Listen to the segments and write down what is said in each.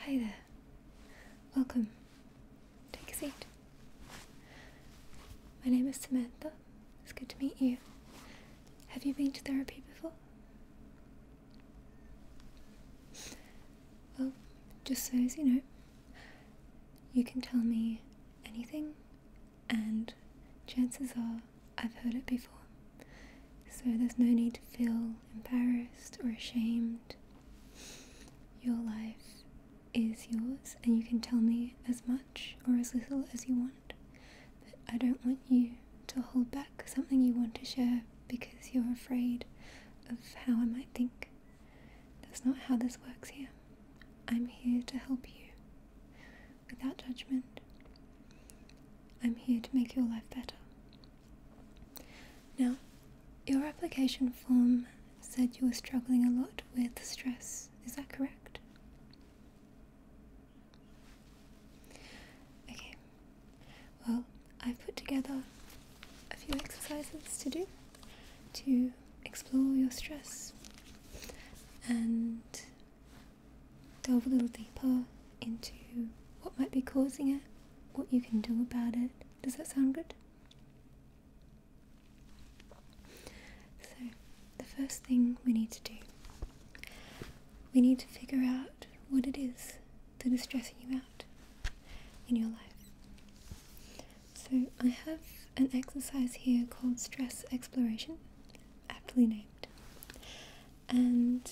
Hi there. Welcome. Take a seat. My name is Samantha. It's good to meet you. Have you been to therapy before? Well, just so as you know, you can tell me anything, and chances are I've heard it before. So there's no need to feel embarrassed or ashamed. Your life is yours, and you can tell me as much or as little as you want. But I don't want you to hold back something you want to share because you're afraid of how I might think. That's not how this works here. I'm here to help you without judgment. I'm here to make your life better. Now, your application form said you were struggling a lot with stress. Is that correct? Okay. Well, I've put together a few exercises to do to explore your stress and delve a little deeper into what might be causing it, what you can do about it. Does that sound good? So, the first thing we need to do, we need to figure out what it is that is stressing you out in your life. So, I have an exercise here called Stress Exploration, aptly named. And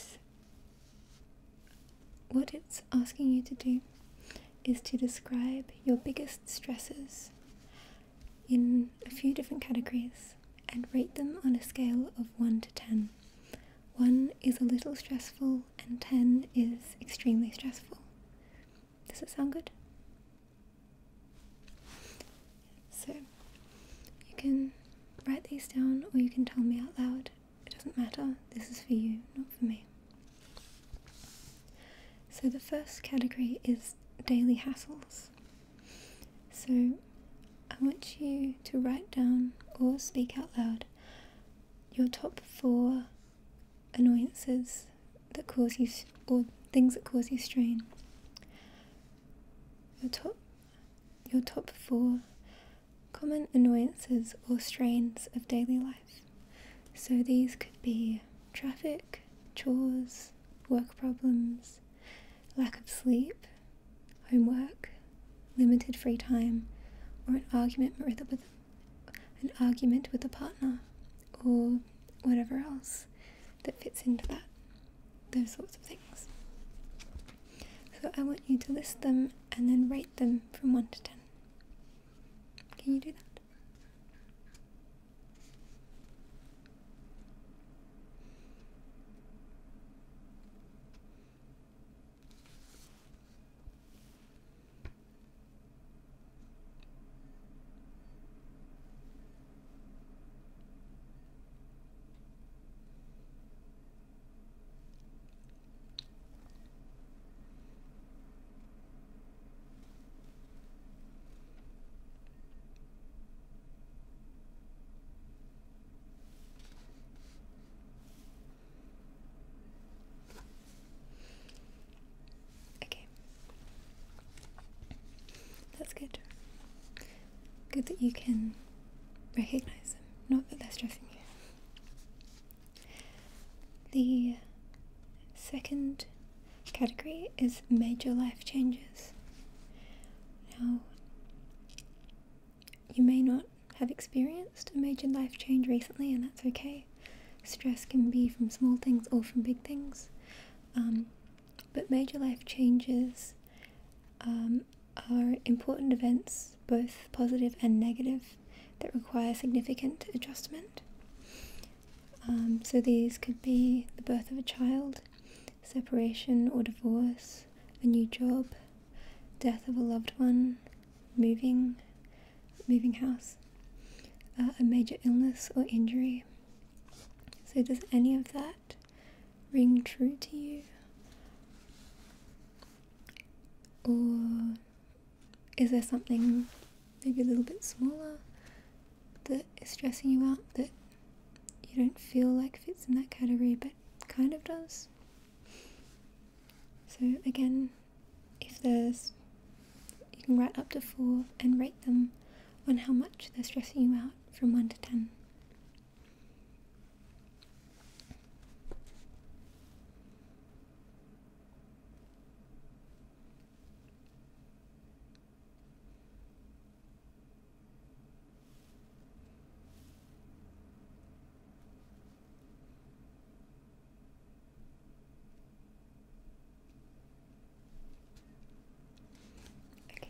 what it's asking you to do is to describe your biggest stresses in a few different categories and rate them on a scale of 1 to 10. 1 is a little stressful and 10 is extremely stressful. Does it sound good? So, you can write these down or you can tell me out loud. It doesn't matter. This is for you, not for me. So the first category is daily hassles. So I want you to write down or speak out loud your top 4 annoyances that cause you, or things that cause you strain. Your top 4 common annoyances or strains of daily life. So these could be traffic, chores, work problems, lack of sleep, homework, limited free time, or an argument with a partner, or whatever else that fits into that, those sorts of things. So I want you to list them and then rate them from 1 to 10. Can you do that? Okay. That's good. Good that you can recognize them, not that they're stressing you. The second category is major life changes. Now, you may not have experienced a major life change recently, and that's okay. Stress can be from small things or from big things. But major life changes are important events, both positive and negative, that require significant adjustment. So these could be the birth of a child, separation or divorce, a new job, death of a loved one, moving house, a major illness or injury. So does any of that ring true to you? Or is there something maybe a little bit smaller that is stressing you out that you don't feel like fits in that category but kind of does? So again, if if there's, you can write up to 4 and rate them on how much they're stressing you out from 1 to 10. Okay.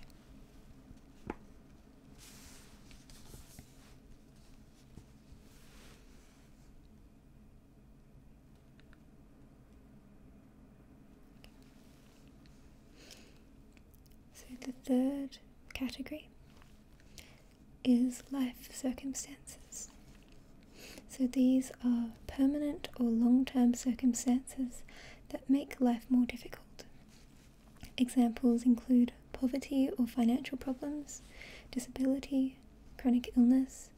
So the third category is life circumstances. So these are permanent or long-term circumstances that make life more difficult. Examples include poverty or financial problems, disability, chronic illness,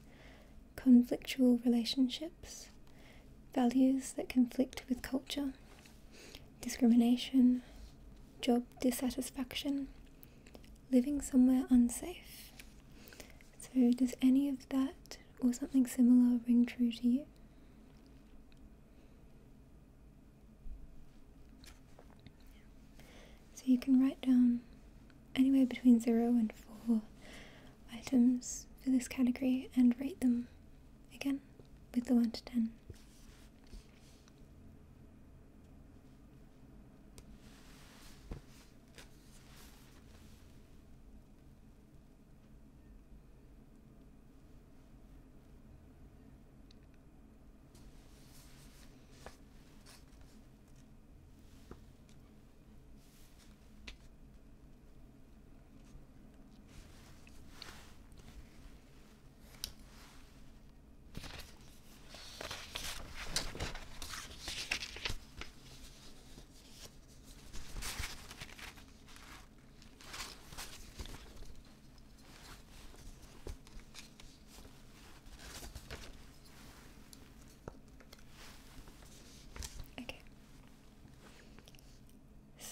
conflictual relationships, values that conflict with culture, discrimination, job dissatisfaction, living somewhere unsafe. So does any of that or something similar ring true to you? So you can write down anywhere between 0 and 4 items for this category and rate them again with the 1 to 10.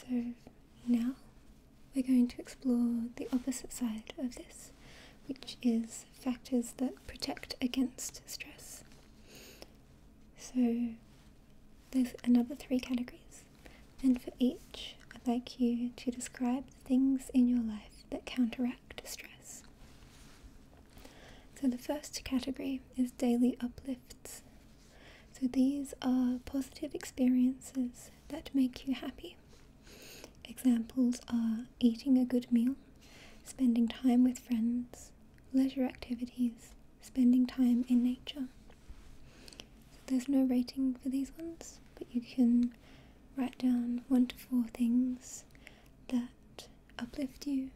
So now we're going to explore the opposite side of this, which is factors that protect against stress. So there's another 3 categories, and for each I'd like you to describe things in your life that counteract stress. So the first category is daily uplifts. So these are positive experiences that make you happy. Examples are eating a good meal, spending time with friends, leisure activities, spending time in nature. So there's no rating for these ones, but you can write down 1 to 4 things that uplift you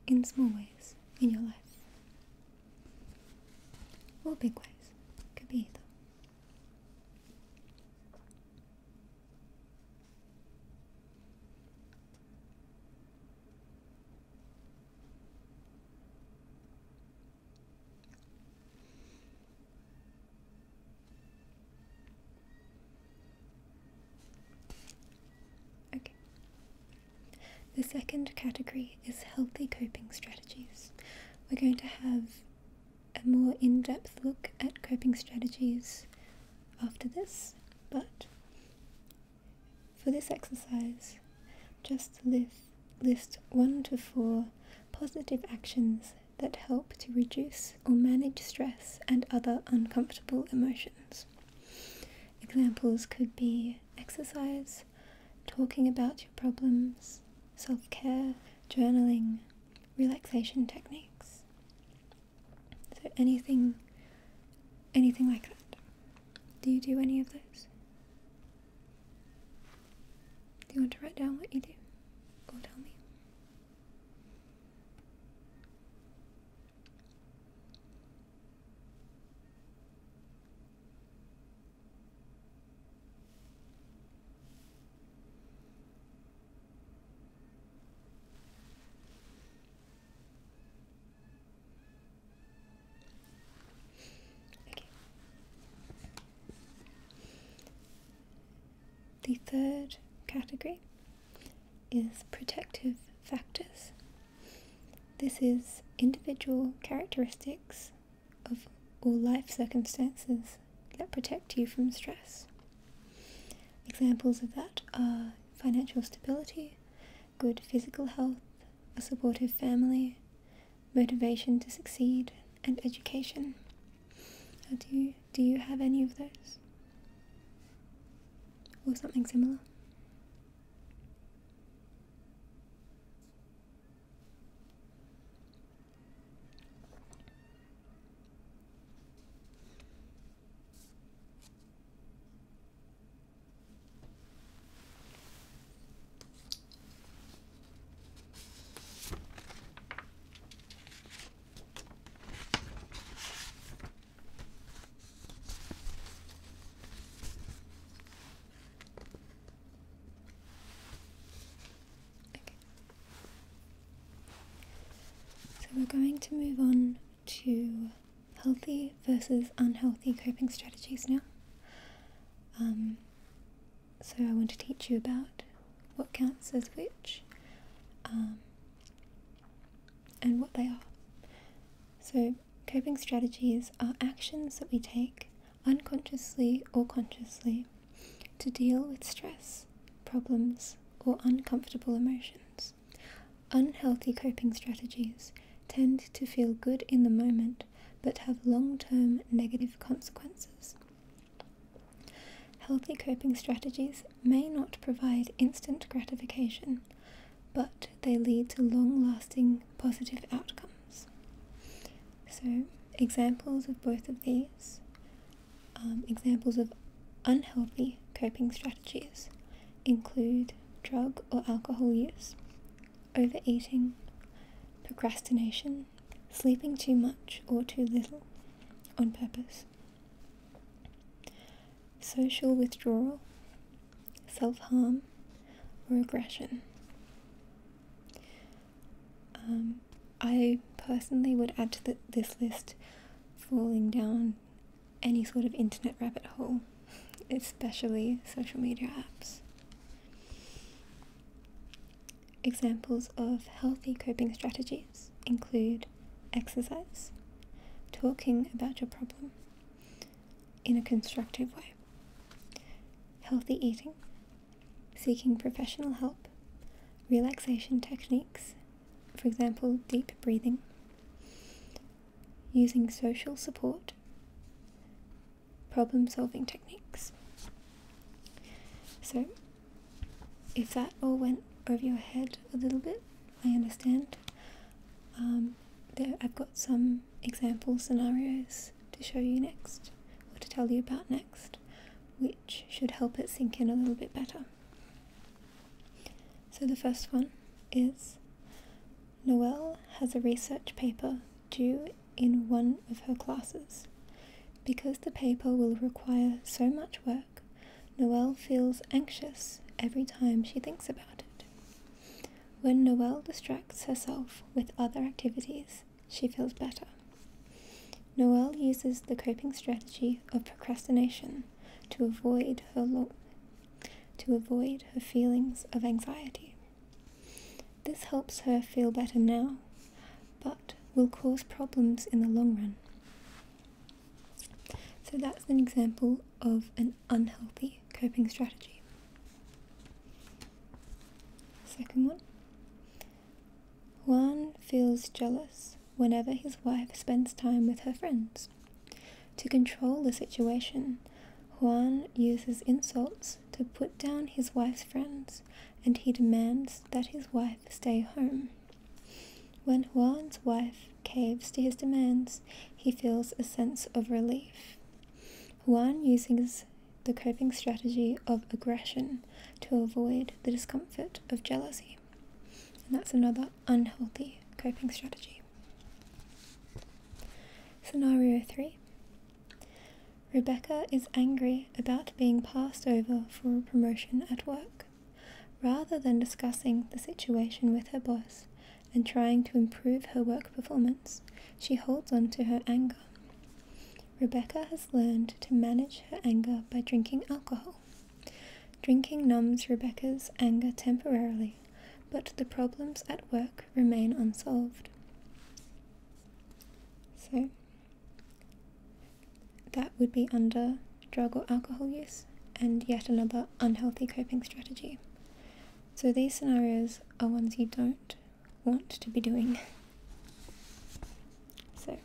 in small ways in your life. Or big ways, could be either. The second category is healthy coping strategies. We're going to have a more in-depth look at coping strategies after this, but for this exercise, just list 1 to 4 positive actions that help to reduce or manage stress and other uncomfortable emotions. Examples could be exercise, talking about your problems, self-care, journaling, relaxation techniques. So anything like that. Do you do any of those? Do you want to write down what you do? Or tell me? The third category is protective factors. This is individual characteristics of or life circumstances that protect you from stress. Examples of that are financial stability, good physical health, a supportive family, motivation to succeed, and education. Do you have any of those? Or something similar? We're going to move on to healthy versus unhealthy coping strategies now. So I want to teach you about what counts as which and what they are. So coping strategies are actions that we take unconsciously or consciously to deal with stress, problems, or uncomfortable emotions. Unhealthy coping strategies tend to feel good in the moment but have long-term negative consequences. Healthy coping strategies may not provide instant gratification, but they lead to long-lasting positive outcomes. So, examples of both of these, examples of unhealthy coping strategies include drug or alcohol use, overeating, procrastination, sleeping too much or too little on purpose, social withdrawal, self-harm, or aggression. I personally would add to this list falling down any sort of internet rabbit hole, especially social media apps. Examples of healthy coping strategies include exercise, talking about your problem in a constructive way, healthy eating, seeking professional help, relaxation techniques, for example, deep breathing, using social support, problem-solving techniques. So, if that all went over your head a little bit, I understand. I've got some example scenarios to show you next, or to tell you about next, which should help it sink in a little bit better. So the first one is Noelle has a research paper due in one of her classes. Because the paper will require so much work, Noelle feels anxious every time she thinks about it. When Noelle distracts herself with other activities, she feels better. Noelle uses the coping strategy of procrastination to avoid her feelings of anxiety. This helps her feel better now, but will cause problems in the long run. So that's an example of an unhealthy coping strategy. Second one. Juan feels jealous whenever his wife spends time with her friends. To control the situation, Juan uses insults to put down his wife's friends, and he demands that his wife stay home. When Juan's wife caves to his demands, he feels a sense of relief. Juan uses the coping strategy of aggression to avoid the discomfort of jealousy. And that's another unhealthy coping strategy. Scenario 3. Rebecca is angry about being passed over for a promotion at work. Rather than discussing the situation with her boss and trying to improve her work performance, she holds on to her anger. Rebecca has learned to manage her anger by drinking alcohol. Drinking numbs Rebecca's anger temporarily, but the problems at work remain unsolved. So that would be under drug or alcohol use and yet another unhealthy coping strategy. So these scenarios are ones you don't want to be doing. So,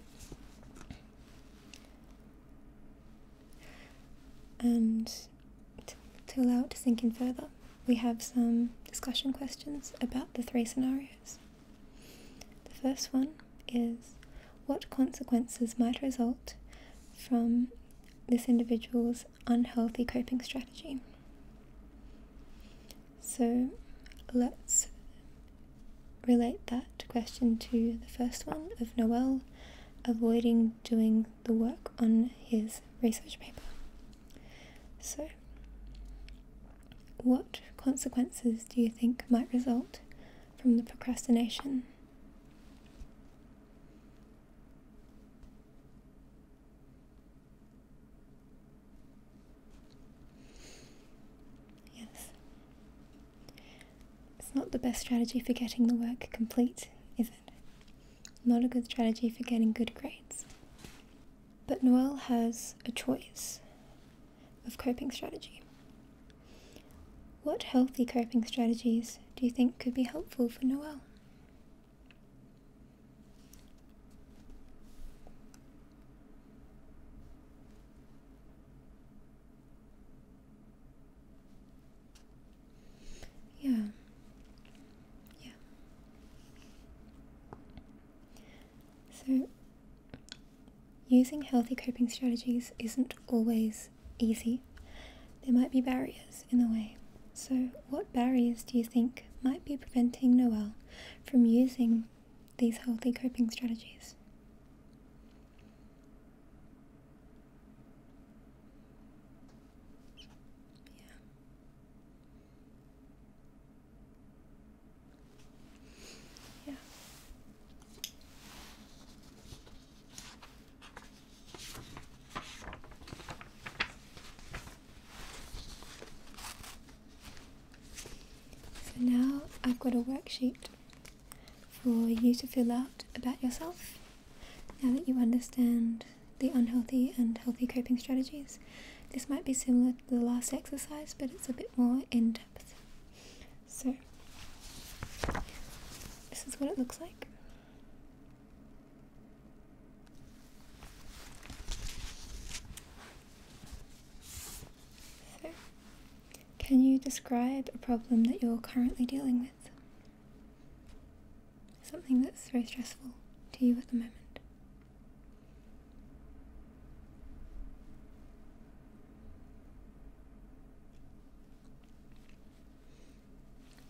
and to allow it to sink in further, we have some discussion questions about the 3 scenarios. The first one is, what consequences might result from this individual's unhealthy coping strategy? So let's relate that question to the first one of Noel avoiding doing the work on his research paper. So, what consequences do you think might result from the procrastination? Yes. It's not the best strategy for getting the work complete, is it? Not a good strategy for getting good grades. But Noel has a choice of coping strategy. What healthy coping strategies do you think could be helpful for Noel? Yeah. So, using healthy coping strategies isn't always easy. There might be barriers in the way. So, what barriers do you think might be preventing Noel from using these healthy coping strategies? Yeah. So now I've got a worksheet for you to fill out about yourself. Now that you understand the unhealthy and healthy coping strategies, this might be similar to the last exercise, but it's a bit more in depth. So, this is what it looks like. So, can you describe a problem that you're currently dealing with? Something that's very stressful to you at the moment.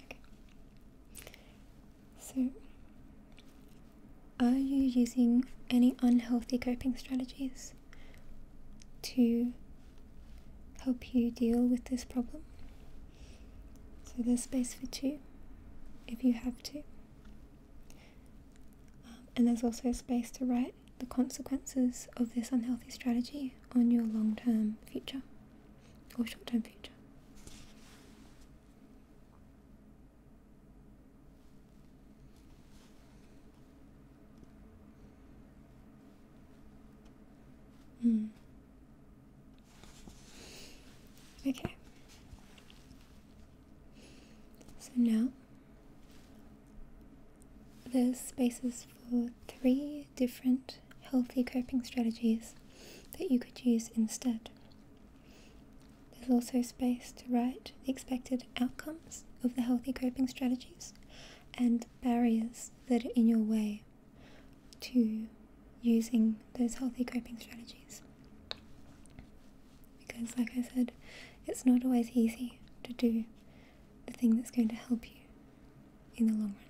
Okay. So, are you using any unhealthy coping strategies to help you deal with this problem? So there's space for 2 if you have to. And there's also space to write the consequences of this unhealthy strategy on your long-term future or short-term future. Okay. So now there's spaces for 3 different healthy coping strategies that you could use instead. There's also space to write the expected outcomes of the healthy coping strategies and barriers that are in your way to using those healthy coping strategies. Because, like I said, it's not always easy to do the thing that's going to help you in the long run.